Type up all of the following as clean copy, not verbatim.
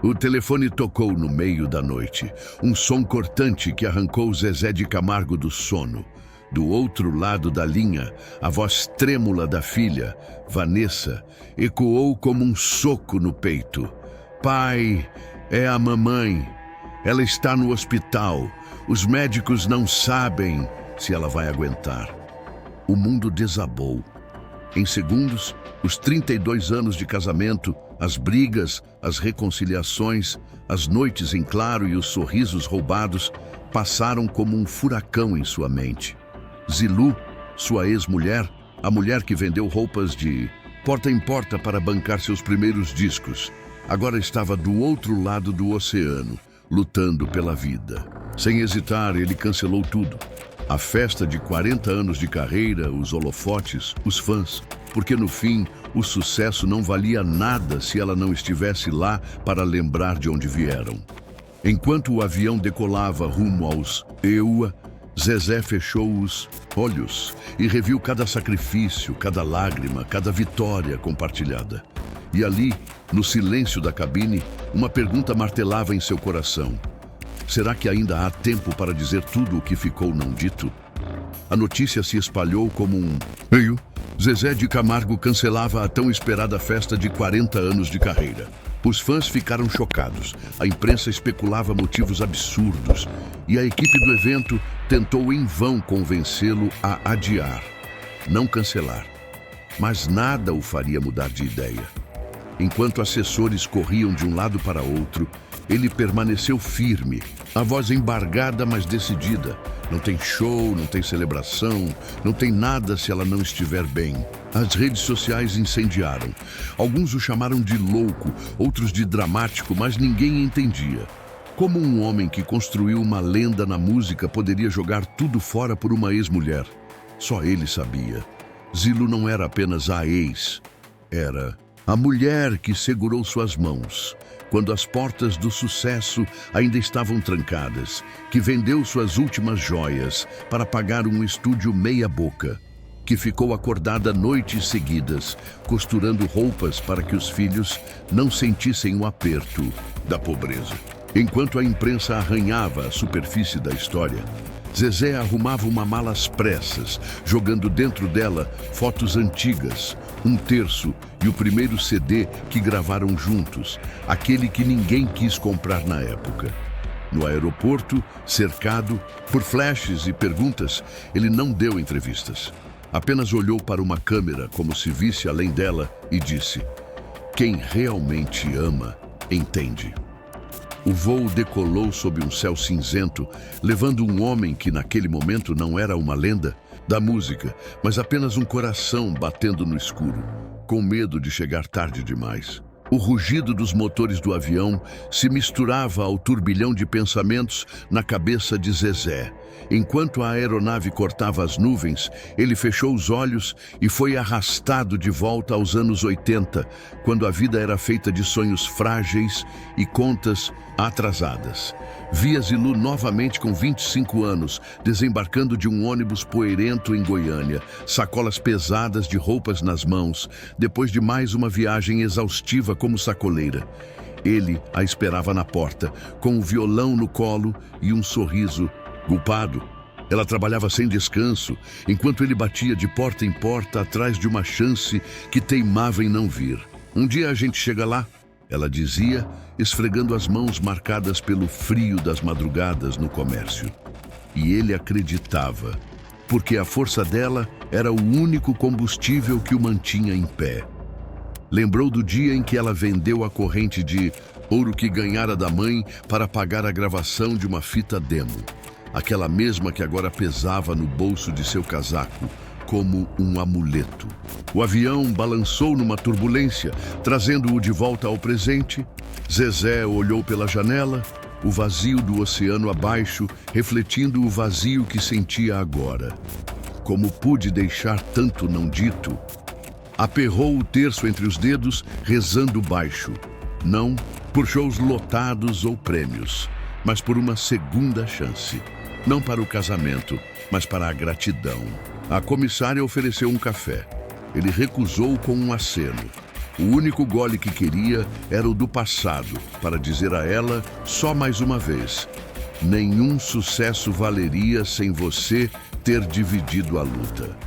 O telefone tocou no meio da noite, um som cortante que arrancou Zezé de Camargo do sono. Do outro lado da linha, a voz trêmula da filha, Vanessa, ecoou como um soco no peito. Pai, é a mamãe. Ela está no hospital. Os médicos não sabem se ela vai aguentar. O mundo desabou. Em segundos, os 32 anos de casamento, as brigas, as reconciliações, as noites em claro e os sorrisos roubados passaram como um furacão em sua mente. Zilu, sua ex-mulher, a mulher que vendeu roupas de porta em porta para bancar seus primeiros discos, agora estava do outro lado do oceano, lutando pela vida. Sem hesitar, ele cancelou tudo. A festa de 40 anos de carreira, os holofotes, os fãs, porque no fim, o sucesso não valia nada se ela não estivesse lá para lembrar de onde vieram. Enquanto o avião decolava rumo aos EUA, Zezé fechou os olhos e reviu cada sacrifício, cada lágrima, cada vitória compartilhada. E ali, no silêncio da cabine, uma pergunta martelava em seu coração. Será que ainda há tempo para dizer tudo o que ficou não dito? A notícia se espalhou como um meio. Zezé de Camargo cancelava a tão esperada festa de 40 anos de carreira. Os fãs ficaram chocados, a imprensa especulava motivos absurdos e a equipe do evento tentou em vão convencê-lo a adiar, não cancelar. Mas nada o faria mudar de ideia. Enquanto assessores corriam de um lado para outro, ele permaneceu firme, a voz embargada, mas decidida. Não tem show, não tem celebração, não tem nada se ela não estiver bem. As redes sociais incendiaram. Alguns o chamaram de louco, outros de dramático, mas ninguém entendia. Como um homem que construiu uma lenda na música poderia jogar tudo fora por uma ex-mulher? Só ele sabia. Zilu não era apenas a ex, era a mulher que segurou suas mãos quando as portas do sucesso ainda estavam trancadas, que vendeu suas últimas joias para pagar um estúdio meia-boca, que ficou acordada noites seguidas, costurando roupas para que os filhos não sentissem o aperto da pobreza. Enquanto a imprensa arranhava a superfície da história, Zezé arrumava uma mala às pressas, jogando dentro dela fotos antigas, um terço e o primeiro CD que gravaram juntos, aquele que ninguém quis comprar na época. No aeroporto, cercado por flashes e perguntas, ele não deu entrevistas. Apenas olhou para uma câmera como se visse além dela e disse: "Quem realmente ama, entende." O voo decolou sob um céu cinzento, levando um homem que naquele momento não era uma lenda da música, mas apenas um coração batendo no escuro, com medo de chegar tarde demais. O rugido dos motores do avião se misturava ao turbilhão de pensamentos na cabeça de Zezé. Enquanto a aeronave cortava as nuvens, ele fechou os olhos e foi arrastado de volta aos anos 80, quando a vida era feita de sonhos frágeis e contas atrasadas. Via Zilu novamente com 25 anos, desembarcando de um ônibus poeirento em Goiânia, sacolas pesadas de roupas nas mãos, depois de mais uma viagem exaustiva como sacoleira. Ele a esperava na porta, com o violão no colo e um sorriso culpado. Ela trabalhava sem descanso, enquanto ele batia de porta em porta atrás de uma chance que teimava em não vir. "Um dia a gente chega lá", ela dizia, esfregando as mãos marcadas pelo frio das madrugadas no comércio. E ele acreditava, porque a força dela era o único combustível que o mantinha em pé. Lembrou do dia em que ela vendeu a corrente de ouro que ganhara da mãe para pagar a gravação de uma fita demo. Aquela mesma que agora pesava no bolso de seu casaco, como um amuleto. O avião balançou numa turbulência, trazendo-o de volta ao presente. Zezé olhou pela janela, o vazio do oceano abaixo, refletindo o vazio que sentia agora. Como pude deixar tanto não dito? Aperrou o terço entre os dedos, rezando baixo. Não por shows lotados ou prêmios, mas por uma segunda chance. Não para o casamento, mas para a gratidão. A comissária ofereceu um café. Ele recusou com um aceno. O único gole que queria era o do passado, para dizer a ela, só mais uma vez: nenhum sucesso valeria sem você ter dividido a luta.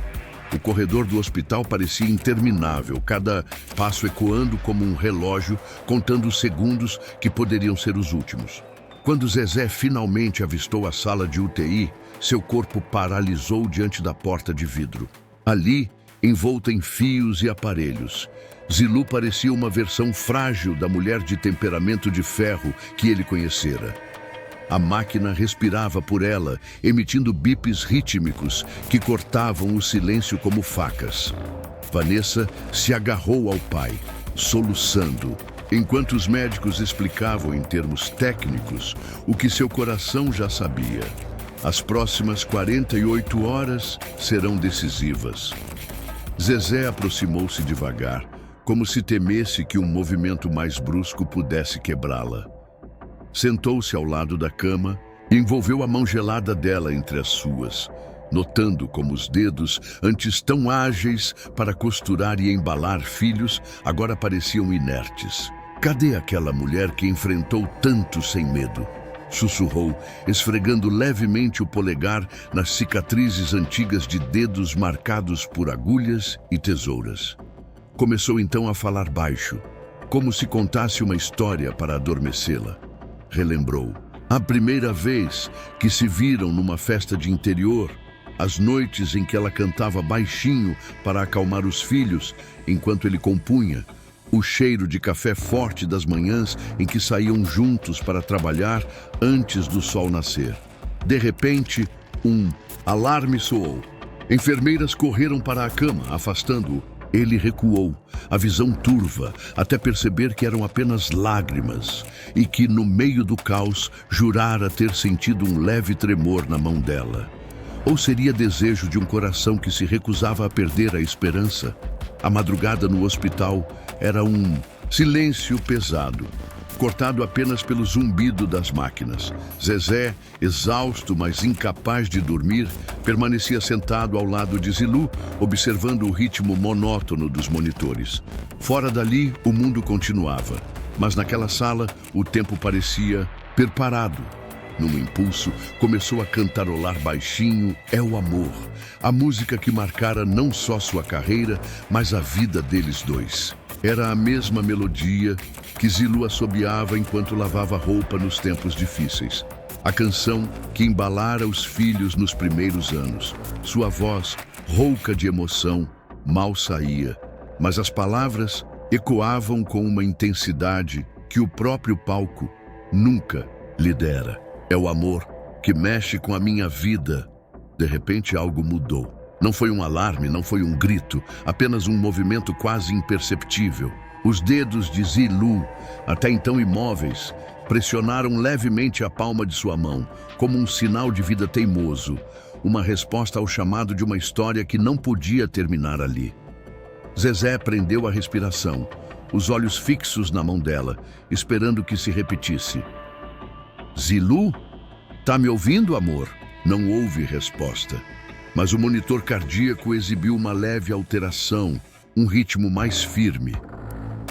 O corredor do hospital parecia interminável, cada passo ecoando como um relógio, contando os segundos que poderiam ser os últimos. Quando Zezé finalmente avistou a sala de UTI, seu corpo paralisou diante da porta de vidro. Ali, envolta em fios e aparelhos, Zilu parecia uma versão frágil da mulher de temperamento de ferro que ele conhecera. A máquina respirava por ela, emitindo bips rítmicos que cortavam o silêncio como facas. Vanessa se agarrou ao pai, soluçando, enquanto os médicos explicavam em termos técnicos o que seu coração já sabia. As próximas 48 horas serão decisivas. Zezé aproximou-se devagar, como se temesse que um movimento mais brusco pudesse quebrá-la. Sentou-se ao lado da cama e envolveu a mão gelada dela entre as suas, notando como os dedos, antes tão ágeis para costurar e embalar filhos, agora pareciam inertes. Cadê aquela mulher que enfrentou tanto sem medo? Sussurrou, esfregando levemente o polegar nas cicatrizes antigas de dedos marcados por agulhas e tesouras. Começou então a falar baixo, como se contasse uma história para adormecê-la. Relembrou a primeira vez que se viram numa festa de interior, as noites em que ela cantava baixinho para acalmar os filhos enquanto ele compunha, o cheiro de café forte das manhãs em que saíam juntos para trabalhar antes do sol nascer. De repente, um alarme soou. Enfermeiras correram para a cama, afastando-o. Ele recuou, a visão turva, até perceber que eram apenas lágrimas e que, no meio do caos, jurara ter sentido um leve tremor na mão dela. Ou seria desejo de um coração que se recusava a perder a esperança? A madrugada no hospital era um silêncio pesado, cortado apenas pelo zumbido das máquinas. Zezé, exausto, mas incapaz de dormir, permanecia sentado ao lado de Zilu, observando o ritmo monótono dos monitores. Fora dali, o mundo continuava, mas naquela sala, o tempo parecia parado. Num impulso, começou a cantarolar baixinho "É o Amor", a música que marcara não só sua carreira, mas a vida deles dois. Era a mesma melodia que Zilu assobiava enquanto lavava roupa nos tempos difíceis. A canção que embalara os filhos nos primeiros anos. Sua voz, rouca de emoção, mal saía, mas as palavras ecoavam com uma intensidade que o próprio palco nunca lhe dera. É o amor que mexe com a minha vida. De repente algo mudou. Não foi um alarme, não foi um grito, apenas um movimento quase imperceptível. Os dedos de Zilu, até então imóveis, pressionaram levemente a palma de sua mão, como um sinal de vida teimoso, uma resposta ao chamado de uma história que não podia terminar ali. Zezé prendeu a respiração, os olhos fixos na mão dela, esperando que se repetisse. Zilu? Tá me ouvindo, amor? Não houve resposta. Mas o monitor cardíaco exibiu uma leve alteração, um ritmo mais firme.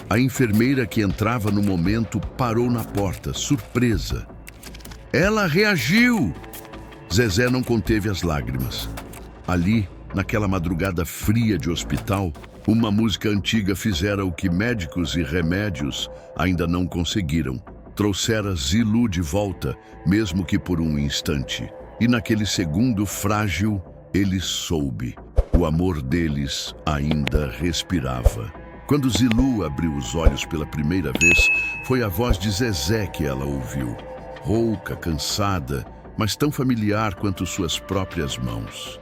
A enfermeira que entrava no momento parou na porta, surpresa. Ela reagiu! Zezé não conteve as lágrimas. Ali, naquela madrugada fria de hospital, uma música antiga fizera o que médicos e remédios ainda não conseguiram. Trouxera Zilu de volta, mesmo que por um instante. E naquele segundo frágil, ele soube. O amor deles ainda respirava. Quando Zilu abriu os olhos pela primeira vez, foi a voz de Zezé que ela ouviu. Rouca, cansada, mas tão familiar quanto suas próprias mãos.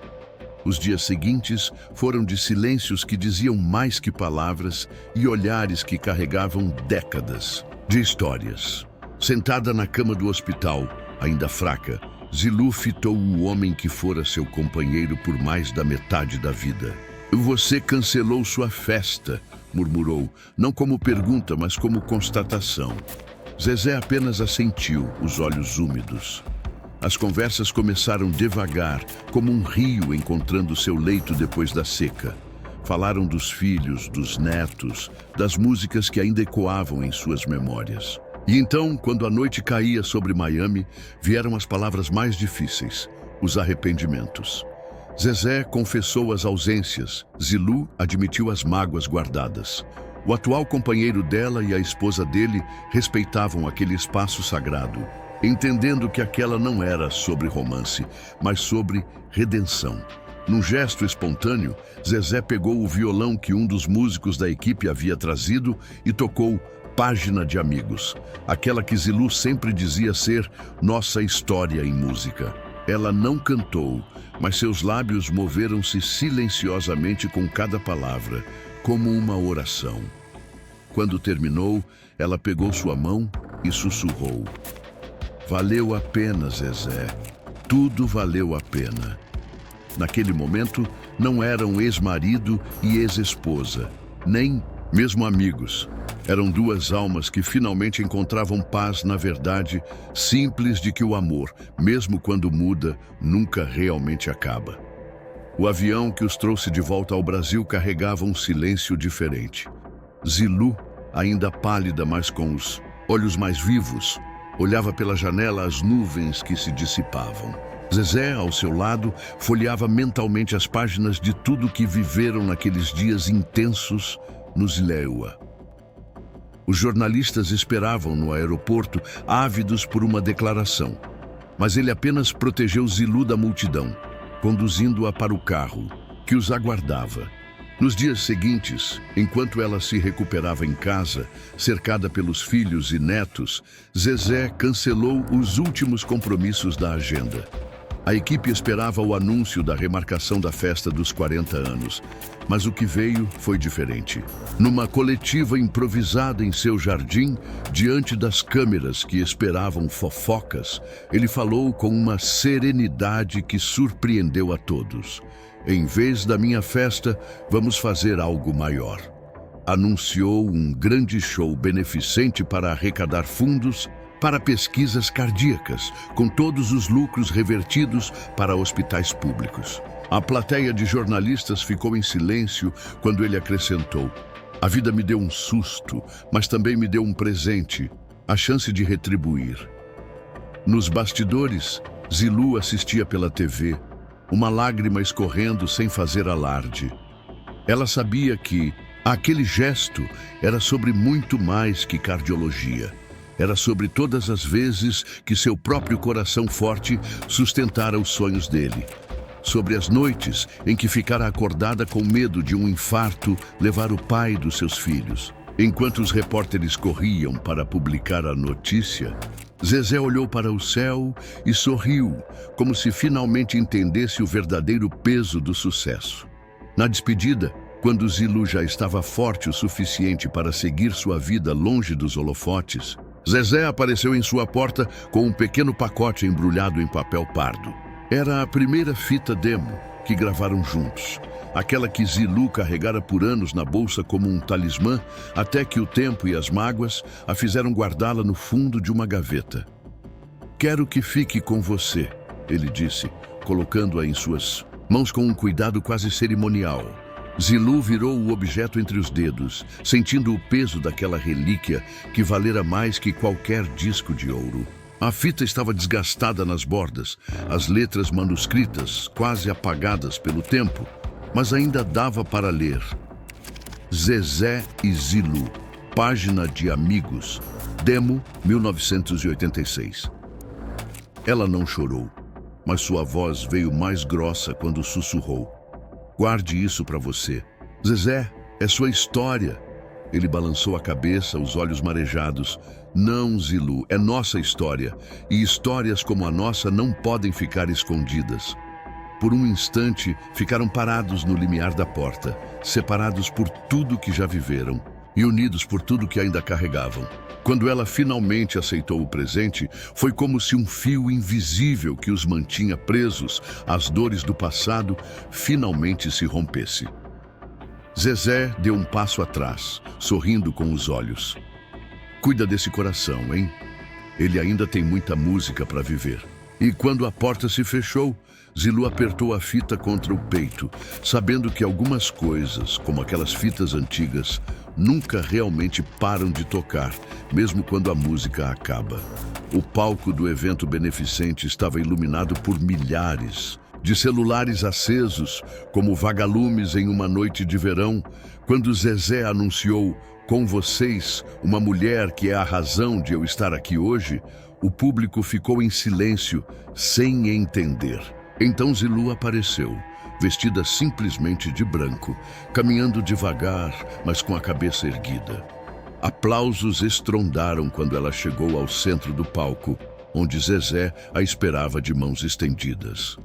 Os dias seguintes foram de silêncios que diziam mais que palavras e olhares que carregavam décadas de histórias. Sentada na cama do hospital, ainda fraca, Zilu fitou o homem que fora seu companheiro por mais da metade da vida. Você cancelou sua festa, murmurou, não como pergunta, mas como constatação. Zezé apenas assentiu, os olhos úmidos. As conversas começaram devagar, como um rio encontrando seu leito depois da seca. Falaram dos filhos, dos netos, das músicas que ainda ecoavam em suas memórias. E então, quando a noite caía sobre Miami, vieram as palavras mais difíceis, os arrependimentos. Zezé confessou as ausências, Zilu admitiu as mágoas guardadas. O atual companheiro dela e a esposa dele respeitavam aquele espaço sagrado, entendendo que aquela não era sobre romance, mas sobre redenção. Num gesto espontâneo, Zezé pegou o violão que um dos músicos da equipe havia trazido e tocou Página de Amigos, aquela que Zilu sempre dizia ser nossa história em música. Ela não cantou, mas seus lábios moveram-se silenciosamente com cada palavra, como uma oração. Quando terminou, ela pegou sua mão e sussurrou: "Valeu a pena, Zezé. Tudo valeu a pena." Naquele momento, não eram ex-marido e ex-esposa, nem mesmo amigos. Eram duas almas que finalmente encontravam paz na verdade simples de que o amor, mesmo quando muda, nunca realmente acaba. O avião que os trouxe de volta ao Brasil carregava um silêncio diferente. Zilu, ainda pálida, mas com os olhos mais vivos, olhava pela janela as nuvens que se dissipavam. Zezé, ao seu lado, folheava mentalmente as páginas de tudo que viveram naqueles dias intensos no Zileua. Os jornalistas esperavam no aeroporto, ávidos por uma declaração. Mas ele apenas protegeu Zilu da multidão, conduzindo-a para o carro, que os aguardava. Nos dias seguintes, enquanto ela se recuperava em casa, cercada pelos filhos e netos, Zezé cancelou os últimos compromissos da agenda. A equipe esperava o anúncio da remarcação da festa dos 40 anos, mas o que veio foi diferente. Numa coletiva improvisada em seu jardim, diante das câmeras que esperavam fofocas, ele falou com uma serenidade que surpreendeu a todos. "Em vez da minha festa, vamos fazer algo maior." Anunciou um grande show beneficente para arrecadar fundos para pesquisas cardíacas, com todos os lucros revertidos para hospitais públicos. A plateia de jornalistas ficou em silêncio quando ele acrescentou: "A vida me deu um susto, mas também me deu um presente, a chance de retribuir." Nos bastidores, Zilu assistia pela TV, uma lágrima escorrendo sem fazer alarde. Ela sabia que aquele gesto era sobre muito mais que cardiologia. Era sobre todas as vezes que seu próprio coração forte sustentara os sonhos dele. Sobre as noites em que ficara acordada com medo de um infarto levar o pai dos seus filhos. Enquanto os repórteres corriam para publicar a notícia, Zezé olhou para o céu e sorriu, como se finalmente entendesse o verdadeiro peso do sucesso. Na despedida, quando Zilu já estava forte o suficiente para seguir sua vida longe dos holofotes, Zezé apareceu em sua porta com um pequeno pacote embrulhado em papel pardo. Era a primeira fita demo que gravaram juntos, aquela que Zilu carregara por anos na bolsa como um talismã, até que o tempo e as mágoas a fizeram guardá-la no fundo de uma gaveta. "Quero que fique com você", ele disse, colocando-a em suas mãos com um cuidado quase cerimonial. Zilu virou o objeto entre os dedos, sentindo o peso daquela relíquia que valera mais que qualquer disco de ouro. A fita estava desgastada nas bordas, as letras manuscritas, quase apagadas pelo tempo, mas ainda dava para ler. Zezé e Zilu, Página de Amigos, demo 1986. Ela não chorou, mas sua voz veio mais grossa quando sussurrou: "Guarde isso para você. Zezé, é sua história." Ele balançou a cabeça, os olhos marejados. "Não, Zilu, é nossa história. E histórias como a nossa não podem ficar escondidas." Por um instante, ficaram parados no limiar da porta, separados por tudo que já viveram e unidos por tudo que ainda carregavam. Quando ela finalmente aceitou o presente, foi como se um fio invisível que os mantinha presos às dores do passado finalmente se rompesse. Zezé deu um passo atrás, sorrindo com os olhos. "Cuida desse coração, hein? Ele ainda tem muita música para viver." E quando a porta se fechou, Zilu apertou a fita contra o peito, sabendo que algumas coisas, como aquelas fitas antigas, nunca realmente param de tocar, mesmo quando a música acaba. O palco do evento beneficente estava iluminado por milhares de celulares acesos, como vagalumes em uma noite de verão, quando Zezé anunciou: "Com vocês, uma mulher que é a razão de eu estar aqui hoje", o público ficou em silêncio, sem entender. Então Zilu apareceu, vestida simplesmente de branco, caminhando devagar, mas com a cabeça erguida. Aplausos estrondaram quando ela chegou ao centro do palco, onde Zezé a esperava de mãos estendidas.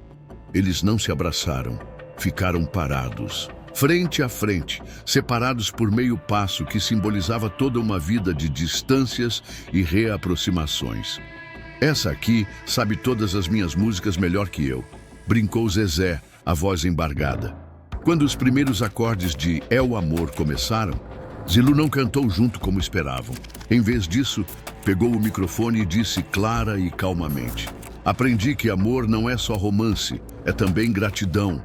Eles não se abraçaram, ficaram parados, frente a frente, separados por meio passo que simbolizava toda uma vida de distâncias e reaproximações. "Essa aqui sabe todas as minhas músicas melhor que eu", brincou Zezé, a voz embargada. Quando os primeiros acordes de "É o Amor" começaram, Zilu não cantou junto como esperavam. Em vez disso, pegou o microfone e disse clara e calmamente: "Aprendi que amor não é só romance, é também gratidão."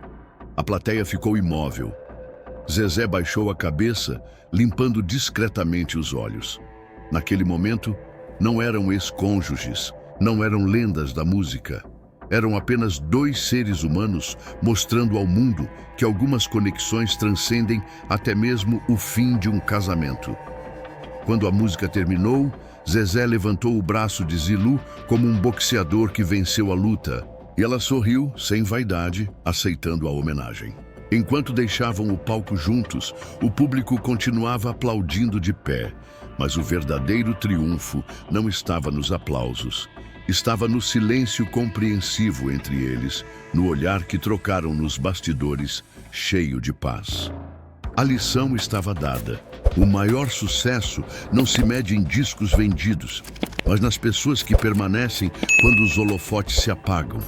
A plateia ficou imóvel. Zezé baixou a cabeça, limpando discretamente os olhos. Naquele momento, não eram ex-cônjuges, não eram lendas da música. Eram apenas dois seres humanos mostrando ao mundo que algumas conexões transcendem até mesmo o fim de um casamento. Quando a música terminou, Zezé levantou o braço de Zilu como um boxeador que venceu a luta, e ela sorriu, sem vaidade, aceitando a homenagem. Enquanto deixavam o palco juntos, o público continuava aplaudindo de pé, mas o verdadeiro triunfo não estava nos aplausos. Estava no silêncio compreensivo entre eles, no olhar que trocaram nos bastidores, cheio de paz. A lição estava dada. O maior sucesso não se mede em discos vendidos, mas nas pessoas que permanecem quando os holofotes se apagam.